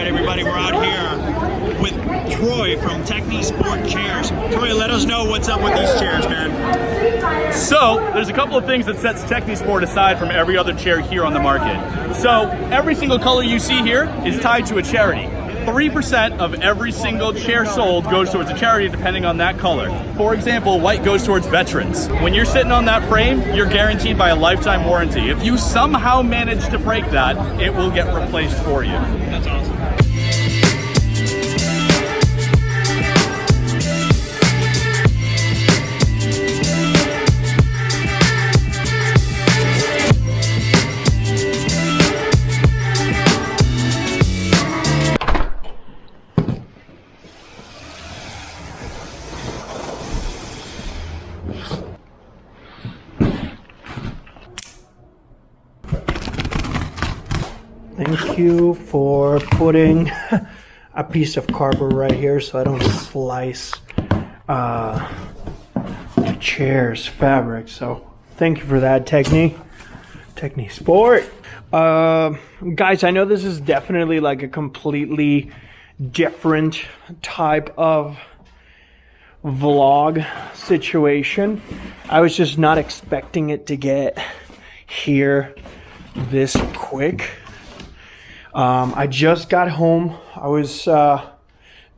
right, everybody, we're out here with Troy from Techni Sport Chairs. Troy, let us know what's up with these chairs, man. So, there's a couple of things that sets Techni Sport aside from every other chair here on the market. So, every single color you see here is tied to a charity. 3% of every single chair sold goes towards a charity depending on that color. For example, white goes towards veterans. When you're sitting on that frame, you're guaranteed by a lifetime warranty. If you somehow manage to break that, it will get replaced for you. That's awesome. Thank you for putting a piece of cardboard right here so I don't slice the chair's fabric. So thank you for that, Techni Sport. Guys, I know this is definitely like a completely different type of vlog situation. I was just not expecting it to get here this quick. I just got home. I was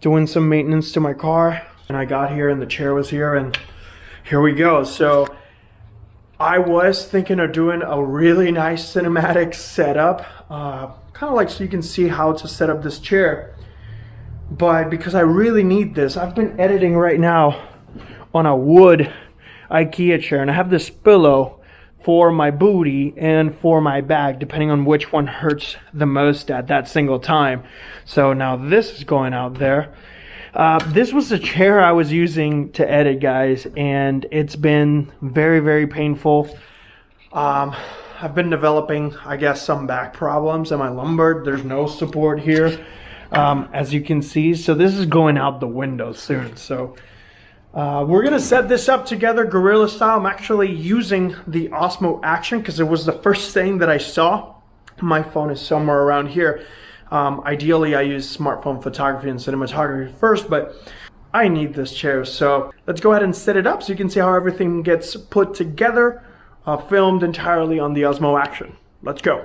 doing some maintenance to my car and I got here and the chair was here and here we go. So I was thinking of doing a really nice cinematic setup, kind of like so you can see how to set up this chair. But because I really need this, I've been editing right now on a wood IKEA chair and I have this pillow for my booty and for my back, depending on which one hurts the most at that single time. So now this is going out there. This was the chair I was using to edit, guys, and it's been very, very painful. I've been developing, I guess, some back problems in my lumbar. There's no support here, as you can see. So this is going out the window soon. So we're gonna set this up together guerrilla style. I'm actually using the Osmo Action because it was the first thing that I saw. My phone is somewhere around here. Ideally, I use smartphone photography and cinematography first, but I need this chair. So let's go ahead and set it up so you can see how everything gets put together, filmed entirely on the Osmo Action. Let's go.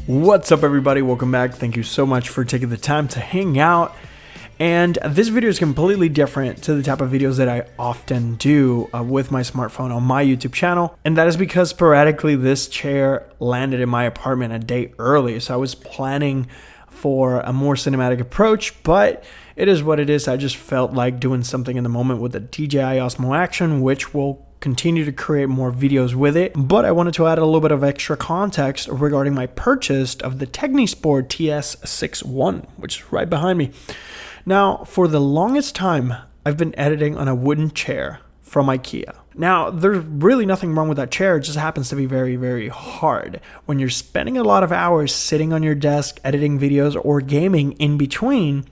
What's up, everybody? Welcome back. Thank you so much for taking the time to hang out. And this video is completely different to the type of videos that I often do with my smartphone on my YouTube channel. And that is because sporadically this chair landed in my apartment a day early. So I was planning for a more cinematic approach, but it is what it is. I just felt like doing something in the moment with the DJI Osmo Action, which will continue to create more videos with it. But I wanted to add a little bit of extra context regarding my purchase of the Techni Sport TS61, which is right behind me. Now, for the longest time, I've been editing on a wooden chair from IKEA. Now, there's really nothing wrong with that chair. It just happens to be very, very hard. When you're spending a lot of hours sitting on your desk, editing videos, or gaming in between,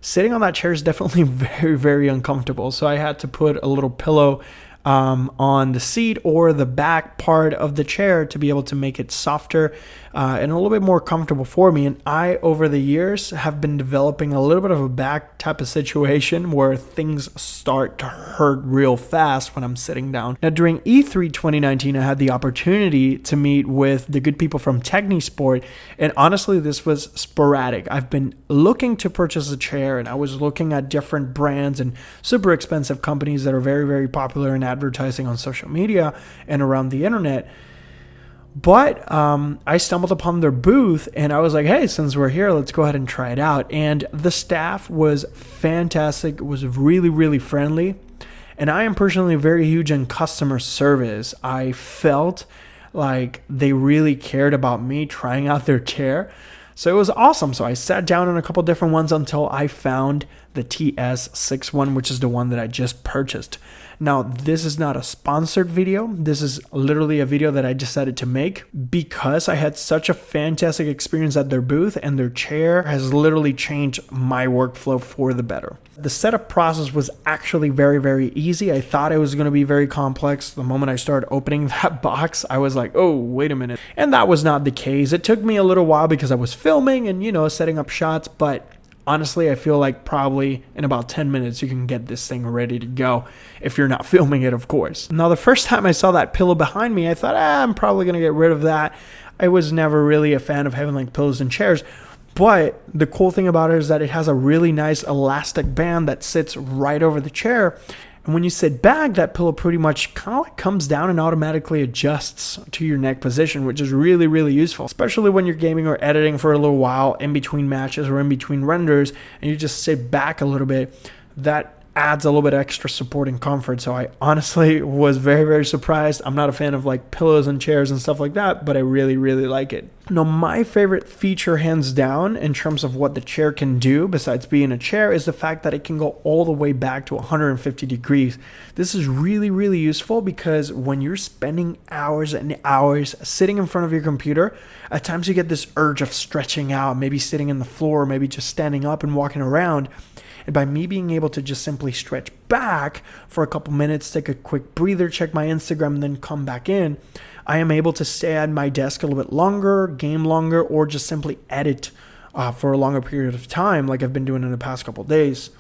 sitting on that chair is definitely very, very uncomfortable. So I had to put a little pillow on the seat or the back part of the chair to be able to make it softer and a little bit more comfortable for me. And I, over the years, have been developing a little bit of a back type of situation where things start to hurt real fast when I'm sitting down. Now, during E3 2019, I had the opportunity to meet with the good people from Techni Sport, and honestly, this was sporadic. I've been looking to purchase a chair, and I was looking at different brands and super expensive companies that are very, very popular in advertising on social media and around the internet. But I stumbled upon their booth and I was like, hey, since we're here, let's go ahead and try it out. And the staff was fantastic. It was really, really friendly. And I am personally very huge in customer service. I felt like they really cared about me trying out their chair. So it was awesome. So I sat down on a couple different ones until I found the TS61, which is the one that I just purchased. Now, this is not a sponsored video. This is literally a video that I decided to make because I had such a fantastic experience at their booth, and their chair has literally changed my workflow for the better. The setup process was actually very, very easy. I thought it was going to be very complex. The moment I started opening that box, I was like, oh, wait a minute. And that was not the case. It took me a little while because I was filming and, setting up shots, but honestly, I feel like probably in about 10 minutes, you can get this thing ready to go if you're not filming it, of course. Now, the first time I saw that pillow behind me, I thought, I'm probably going to get rid of that. I was never really a fan of having like pillows and chairs. But the cool thing about it is that it has a really nice elastic band that sits right over the chair. And when you sit back, that pillow pretty much kind of like comes down and automatically adjusts to your neck position, which is really, really useful, especially when you're gaming or editing for a little while in between matches or in between renders, and you just sit back a little bit. That adds a little bit extra support and comfort. So I honestly was very, very surprised. I'm not a fan of like pillows and chairs and stuff like that, but I really, really like it. Now, my favorite feature, hands down, in terms of what the chair can do, besides being a chair, is the fact that it can go all the way back to 150 degrees. This is really, really useful because when you're spending hours and hours sitting in front of your computer, at times you get this urge of stretching out, maybe sitting in the floor, maybe just standing up and walking around. And by me being able to just simply stretch back for a couple minutes, take a quick breather, check my Instagram, and then come back in, I am able to stay at my desk a little bit longer, game longer, or just simply edit for a longer period of time like I've been doing in the past couple days.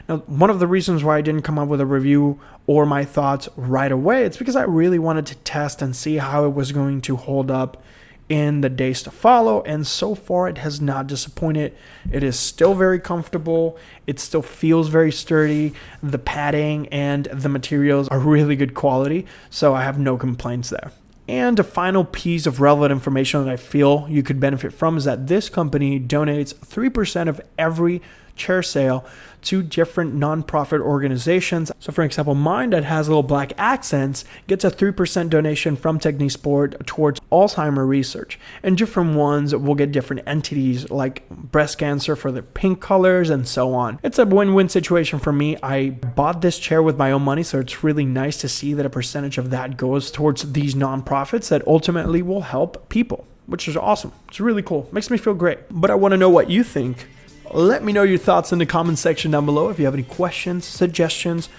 Now, one of the reasons why I didn't come up with a review or my thoughts right away, it's because I really wanted to test and see how it was going to hold up in the days to follow, and so far it has not disappointed. It is still very comfortable. It still feels very sturdy. The padding and the materials are really good quality, so I have no complaints there. And a final piece of relevant information that I feel you could benefit from is that this company donates 3% of every chair sale to different nonprofit organizations. So for example, mine that has little black accents gets a 3% donation from Techni Sport towards Alzheimer research. And different ones will get different entities like breast cancer for the pink colors and so on. It's a win-win situation for me. I bought this chair with my own money, so it's really nice to see that a percentage of that goes towards these nonprofits that ultimately will help people, which is awesome. It's really cool. Makes me feel great. But I want to know what you think. Let me know your thoughts in the comment section down below. If you have any questions, suggestions,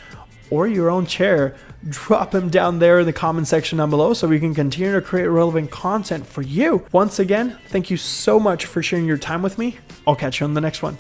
or your own chair, drop them down there in the comment section down below so we can continue to create relevant content for you. Once again, thank you so much for sharing your time with me. I'll catch you on the next one.